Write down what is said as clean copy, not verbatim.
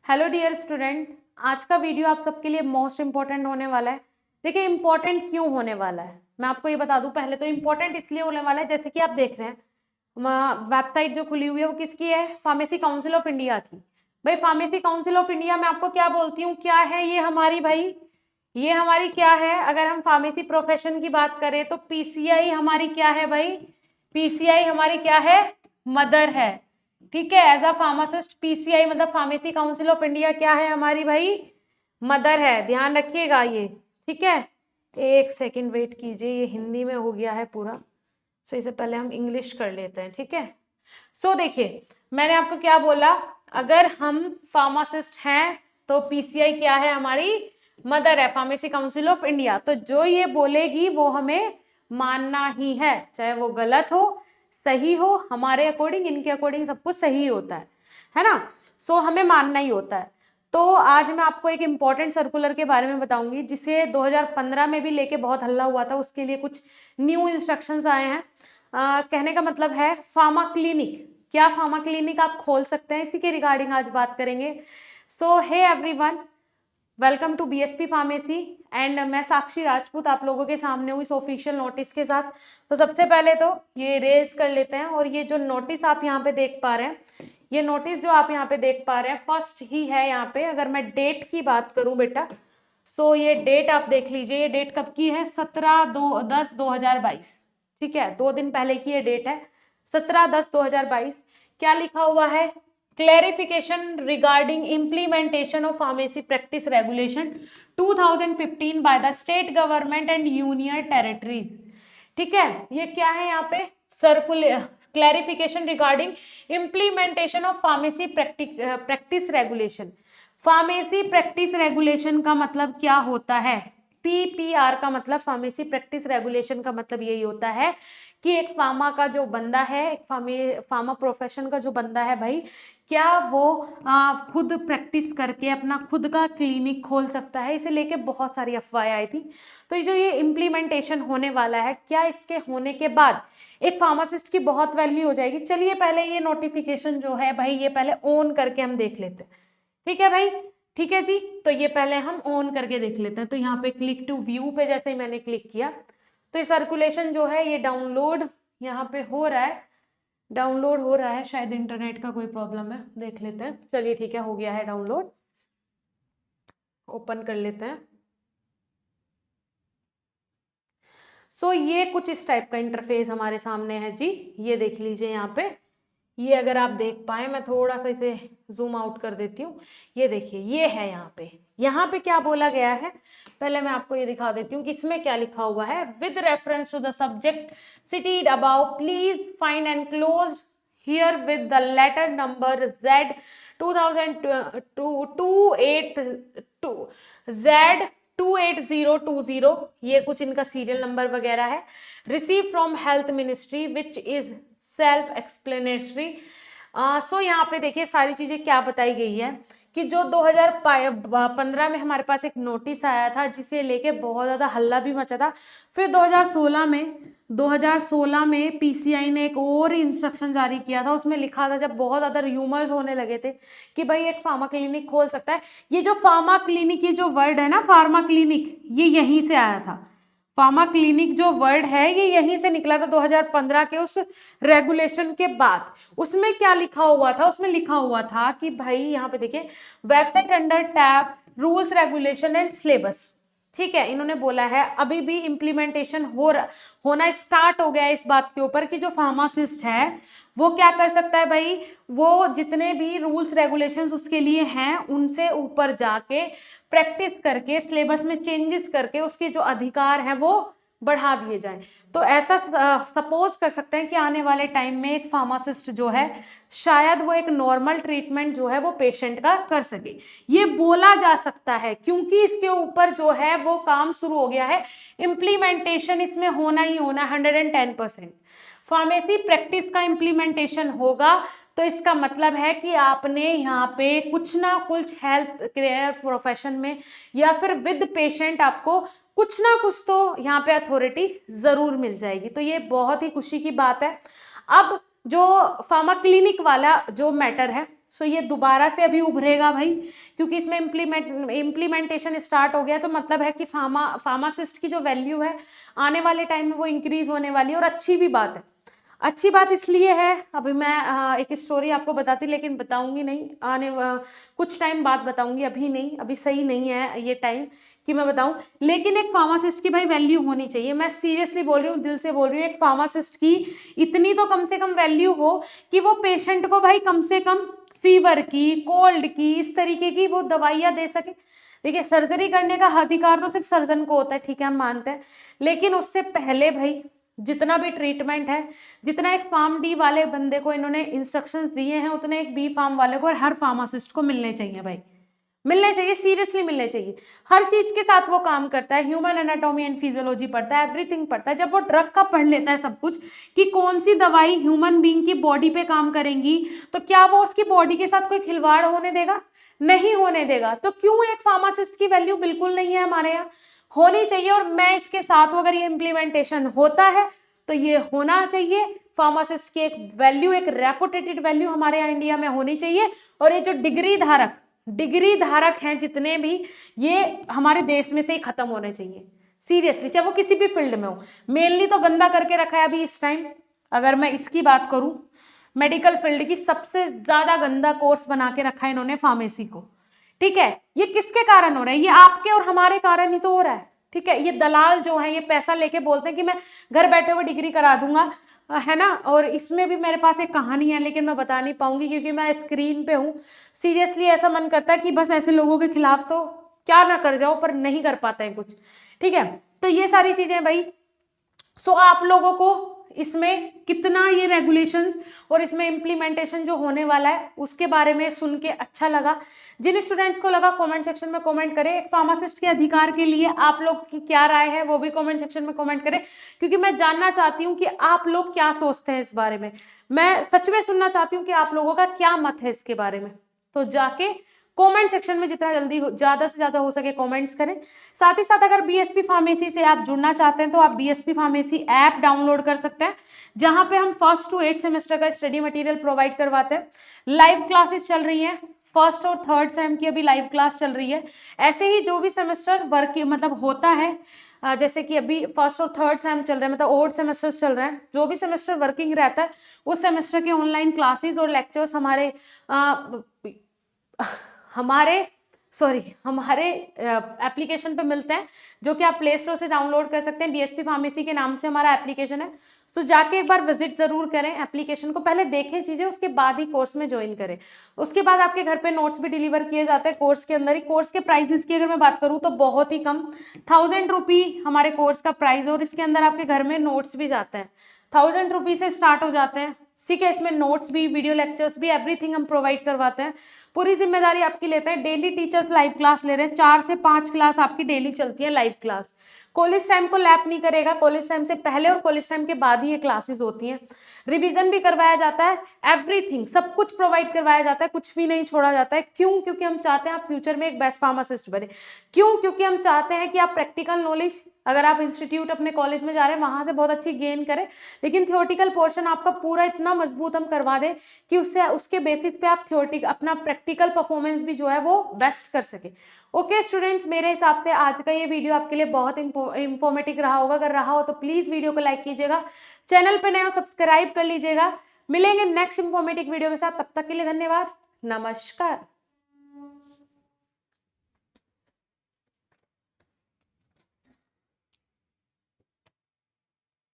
Hello dear student, आज का video आप सबके लिए मोस्ट इंपॉर्टेंट होने वाला है। देखिए इंपॉर्टेंट क्यों होने वाला है, मैं आपको ये बता दूं। पहले तो इंपॉर्टेंट इसलिए होने वाला है, जैसे कि आप देख रहे हैं वेबसाइट जो खुली हुई है वो किसकी है? फार्मेसी काउंसिल ऑफ इंडिया की। भाई फार्मेसी काउंसिल ऑफ इंडिया में आपको क्या बोलती हूँ, क्या है ये हमारी भाई, ये हमारी क्या है? अगर हम फार्मेसी प्रोफेशन की बात करें तो पीसीआई हमारी क्या है भाई? पीसीआई हमारी क्या है? मदर है। ठीक है, एज अ फार्मासिस्ट पीसीआई मतलब फार्मेसी काउंसिल ऑफ इंडिया क्या है हमारी भाई? मदर है, ध्यान रखिएगा ये। ठीक है, एक सेकंड वेट कीजिए, ये हिंदी में हो गया है पूरा, सो इससे पहले हम इंग्लिश कर लेते हैं। ठीक है, सो देखिए मैंने आपको क्या बोला, अगर हम फार्मासिस्ट हैं तो पीसीआई क्या है हमारी? मदर है, फार्मेसी काउंसिल ऑफ इंडिया। तो जो ये बोलेगी वो हमें मानना ही है, चाहे वो गलत हो सही हो, हमारे अकॉर्डिंग इनके अकॉर्डिंग सब कुछ सही होता है ना। सो हमें मानना ही होता है। तो आज मैं आपको एक इम्पॉर्टेंट सर्कुलर के बारे में बताऊंगी, जिसे 2015 में भी लेके बहुत हल्ला हुआ था। उसके लिए कुछ न्यू इंस्ट्रक्शंस आए हैं। कहने का मतलब है फार्मा क्लिनिक, क्या फार्मा क्लिनिक आप खोल सकते हैं, इसी के रिगार्डिंग आज बात करेंगे। So hey everyone, welcome to BSP pharmacy and मैं साक्षी राजपूत आप लोगों के सामने हुई इस ऑफिशियल नोटिस के साथ। तो सबसे पहले तो ये रेज कर लेते हैं, और ये जो नोटिस आप यहाँ पे देख पा रहे हैं, ये नोटिस जो आप यहाँ पे देख पा रहे हैं फर्स्ट ही है यहाँ पे। अगर मैं डेट की बात करूं बेटा, सो ये डेट आप देख लीजिए, ये डेट कब की है? 17/10/2022। ठीक है, 2 दिन पहले की ये डेट है, 17/10/2022। क्या लिखा हुआ है? Clarification regarding implementation of pharmacy practice regulation 2015 by the state government and union territories. ठीक है, ये क्या है यहाँ पे? Circular clarification regarding implementation of pharmacy practice regulation. Pharmacy practice regulation का मतलब क्या होता है? पीपीआर का मतलब, फार्मेसी प्रैक्टिस रेगुलेशन का मतलब यही होता है कि एक फार्मा का जो बंदा है, एक फार्मा प्रोफेशन का जो बंदा है भाई, क्या वो खुद प्रैक्टिस करके अपना खुद का क्लिनिक खोल सकता है। इसे लेके बहुत सारी अफवाहें आई थी। तो ये जो ये इम्प्लीमेंटेशन होने वाला है, क्या इसके होने के बाद एक फार्मासिस्ट की बहुत वैल्यू हो जाएगी। चलिए पहले ये नोटिफिकेशन जो है भाई, ये पहले ऑन करके हम देख लेते हैं। ठीक है भाई, ठीक है जी, तो ये पहले हम ऑन करके देख लेते हैं। तो यहाँ पे क्लिक टू व्यू पे जैसे ही मैंने क्लिक किया तो ये सर्कुलेशन जो है ये डाउनलोड यहाँ पे हो रहा है, डाउनलोड हो रहा है। शायद इंटरनेट का कोई प्रॉब्लम है, देख लेते हैं। चलिए ठीक है, हो गया है डाउनलोड, ओपन कर लेते हैं। सो ये कुछ इस टाइप का इंटरफेस हमारे सामने है जी, ये देख लीजिए यहाँ पे। ये अगर आप देख पाए, मैं थोड़ा सा इसे जूम आउट कर देती हूँ। ये देखिए, ये है यहाँ पे क्या बोला गया है, पहले मैं आपको ये दिखा देती हूँ कि इसमें क्या लिखा हुआ है। With reference to the subject cited above please find enclosed herewith the letter number Z 28020, ये कुछ इनका सीरियल नंबर वगैरह है। Receive from health ministry which is self explanatory. So यहाँ पे देखिए सारी चीजें क्या बताई गई है कि जो 2015 में हमारे पास एक नोटिस आया था, जिसे लेके बहुत ज्यादा हल्ला भी मचा था। फिर 2016 में पीसीआई ने एक और इंस्ट्रक्शन जारी किया था। उसमें लिखा था, जब बहुत ज्यादा र्यूमर्स होने लगे थे कि भाई एक फार्मा क्लिनिक खोल सकता है। ये जो फार्मा क्लिनिक, ये जो वर्ड है ना फार्मा क्लिनिक, ये यहीं से आया था। फार्मा क्लिनिक जो वर्ड है ये यहीं से निकला था 2015 के उस रेगुलेशन के बाद। उसमें क्या लिखा हुआ था? उसमें लिखा हुआ था कि भाई यहाँ पे देखिए, website under tab rules regulation and syllabus. ठीक है, इन्होंने बोला है अभी भी इम्प्लीमेंटेशन होना स्टार्ट हो गया है इस बात के ऊपर कि जो फार्मासिस्ट है वो क्या कर सकता है भाई, वो जितने भी रूल्स रेगुलेशंस उसके लिए हैं उनसे ऊपर जाके प्रैक्टिस करके सिलेबस में चेंजेस करके उसके जो अधिकार हैं वो बढ़ा दिए जाएं। तो ऐसा सपोज कर सकते हैं कि आने वाले टाइम में एक फार्मासिस्ट जो है, शायद वो एक नॉर्मल ट्रीटमेंट जो है वो पेशेंट का कर सके। ये बोला जा सकता है क्योंकि इसके ऊपर जो है वो काम शुरू हो गया है। इम्प्लीमेंटेशन इसमें होना ही होना 110%। फार्मेसी प्रैक्टिस का इम्प्लीमेंटेशन होगा तो इसका मतलब है कि आपने यहाँ पे कुछ ना कुछ हेल्थ केयर प्रोफेशन में या फिर विद पेशेंट आपको कुछ ना कुछ तो यहाँ पे अथॉरिटी जरूर मिल जाएगी। तो ये बहुत ही खुशी की बात है। अब जो फार्मा क्लिनिक वाला जो मैटर है, सो ये दोबारा से अभी उभरेगा भाई, क्योंकि इसमें इम्प्लीमेंटेशन स्टार्ट हो गया, तो मतलब है कि फार्मासिस्ट की जो वैल्यू है आने वाले टाइम में वो इंक्रीज होने वाली है। और अच्छी भी बात है, अच्छी बात इसलिए है, अभी मैं एक स्टोरी आपको बताती, लेकिन बताऊंगी नहीं, कुछ टाइम बाद बताऊंगी, अभी नहीं, अभी सही नहीं है ये टाइम कि मैं बताऊं। लेकिन एक फार्मासिस्ट की भाई वैल्यू होनी चाहिए, मैं सीरियसली बोल रही हूँ, दिल से बोल रही हूँ, एक फार्मासिस्ट की इतनी तो कम से कम वैल्यू हो कि वो पेशेंट को भाई कम से कम फीवर की, कोल्ड की, इस तरीके की वो दवाइयाँ दे सके। देखिए, सर्जरी करने का अधिकार तो सिर्फ सर्जन को होता है, ठीक है, हम मानते हैं, लेकिन उससे पहले भाई जितना भी ट्रीटमेंट है, जितना एक फार्म डी वाले बंदे को इन्होंने इंस्ट्रक्शंस दिए हैं, उतने एक बी फार्म वाले को और हर फार्मासिस्ट को मिलने चाहिए भाई, मिलने चाहिए, सीरियसली मिलने चाहिए। हर चीज के साथ वो काम करता है, ह्यूमन एनाटॉमी एंड फिजियोलॉजी पढ़ता है, एवरीथिंग पढ़ता है। जब वो ड्रग का पढ़ लेता है सब कुछ कि कौन सी दवाई ह्यूमन बीइंग की बॉडी पे काम करेंगी, तो क्या वो उसकी बॉडी के साथ कोई खिलवाड़ होने देगा? नहीं होने देगा। तो क्यों एक फार्मासिस्ट की वैल्यू बिल्कुल नहीं है हमारे यहाँ? होनी चाहिए। और मैं इसके साथ, अगर ये इम्प्लीमेंटेशन होता है तो ये होना चाहिए, फार्मासिस्ट की एक वैल्यू, एक रेपुटेटेड वैल्यू हमारे यहाँ इंडिया में होनी चाहिए। और ये जो डिग्री धारक हैं जितने भी, ये हमारे देश में से ही खत्म होने चाहिए, सीरियसली, चाहे वो किसी भी फील्ड में हो। मेनली तो गंदा करके रखा है अभी इस टाइम, अगर मैं इसकी बात करूं, मेडिकल फील्ड की सबसे ज्यादा गंदा कोर्स बना के रखा है इन्होंने फार्मेसी को, ठीक है। ये किसके कारण हो रहा है? ये आपके और हमारे कारण ही तो हो रहा है, ठीक है। ये दलाल जो है, ये पैसा लेके बोलते हैं कि मैं घर बैठे हुए डिग्री करा दूंगा, है ना। और इसमें भी मेरे पास एक कहानी है, लेकिन मैं बता नहीं पाऊंगी क्योंकि मैं स्क्रीन पे हूँ। सीरियसली ऐसा मन करता है कि बस ऐसे लोगों के खिलाफ तो क्या ना कर जाओ, पर नहीं कर पाते हैं कुछ, ठीक है। तो ये सारी चीजें भाई, सो आप लोगों को इसमें कितना ये रेगुलेशंस और इसमें इम्प्लीमेंटेशन जो होने वाला है उसके बारे में सुन के अच्छा लगा। जिन स्टूडेंट्स को लगा, कमेंट सेक्शन में कमेंट करें। एक फार्मासिस्ट के अधिकार के लिए आप लोग की क्या राय है वो भी कमेंट सेक्शन में कमेंट करें, क्योंकि मैं जानना चाहती हूँ कि आप लोग क्या सोचते हैं इस बारे में। मैं सच में सुनना चाहती हूँ कि आप लोगों का क्या मत है इसके बारे में। तो जाके कमेंट सेक्शन में जितना जल्दी ज्यादा से ज्यादा हो सके कमेंट्स करें। साथ ही साथ अगर बीएसपी फार्मेसी से आप जुड़ना चाहते हैं तो आप बीएसपी फार्मेसी ऐप डाउनलोड कर सकते हैं, जहां पे हम 1st to 8th सेमेस्टर का स्टडी मटेरियल प्रोवाइड करवाते हैं। लाइव क्लासेस चल रही हैं, 1st और 3rd सेम की अभी लाइव क्लास चल रही है। ऐसे ही जो भी सेमेस्टर वर्क मतलब होता है, जैसे कि अभी 1st और 3rd सेम चल रहे हैं, मतलब 8 सेमेस्टर्स चल रहे हैं, जो भी सेमेस्टर वर्किंग रहता है उस सेमेस्टर के ऑनलाइन क्लासेस और लेक्चर्स हमारे एप्लीकेशन पे मिलते हैं, जो कि आप प्ले स्टोर से डाउनलोड कर सकते हैं। बीएसपी फार्मेसी के नाम से हमारा एप्लीकेशन है। तो जाके एक बार विजिट जरूर करें एप्लीकेशन को, पहले देखें चीजें, उसके बाद ही कोर्स में ज्वाइन करें। उसके बाद आपके घर पे नोट्स भी डिलीवर किए जाते हैं कोर्स के अंदर ही। कोर्स के प्राइसेस की अगर मैं बात करूँ तो बहुत ही कम, 1000 रुपी हमारे कोर्स का प्राइस, और इसके अंदर आपके घर में नोट्स भी जाते हैं, 1000 रुपी से स्टार्ट हो जाते हैं, ठीक है। इसमें नोट्स भी, वीडियो लेक्चर्स भी, एवरीथिंग हम प्रोवाइड करवाते हैं। पूरी जिम्मेदारी आपकी लेते हैं। डेली टीचर्स लाइव क्लास ले रहे हैं, 4 से 5 क्लास आपकी डेली चलती है लाइव क्लास। कॉलेज टाइम को लैप नहीं करेगा, कॉलेज टाइम से पहले और कॉलेज टाइम के बाद ही ये क्लासेस होती हैं। रिवीजन भी करवाया जाता है, एवरीथिंग, सब कुछ प्रोवाइड करवाया जाता है, कुछ भी नहीं छोड़ा जाता है। क्यों? क्योंकि हम चाहते हैं आप फ्यूचर में एक बेस्ट फार्मासिस्ट बने। क्यों? क्योंकि हम चाहते हैं कि आप प्रैक्टिकल नॉलेज, अगर आप इंस्टीट्यूट अपने कॉलेज में जा रहे हैं वहां से बहुत अच्छी गेन करें, लेकिन थियोरटिकल पोर्शन आपका पूरा इतना मजबूत हम करवा दें कि उसके बेसिस पे आप थियोरटिकल अपना प्रैक्टिकल परफॉर्मेंस भी जो है वो बेस्ट कर सके। ओके स्टूडेंट्स, मेरे हिसाब से आज का ये वीडियो आपके लिए बहुत इंफॉर्मेटिव रहा होगा। अगर रहा हो तो प्लीज वीडियो को लाइक कीजिएगा, चैनल पे नए हो सब्सक्राइब कर लीजिएगा। मिलेंगे नेक्स्ट इंफॉर्मेटिव वीडियो के साथ, तब तक के लिए धन्यवाद, नमस्कार।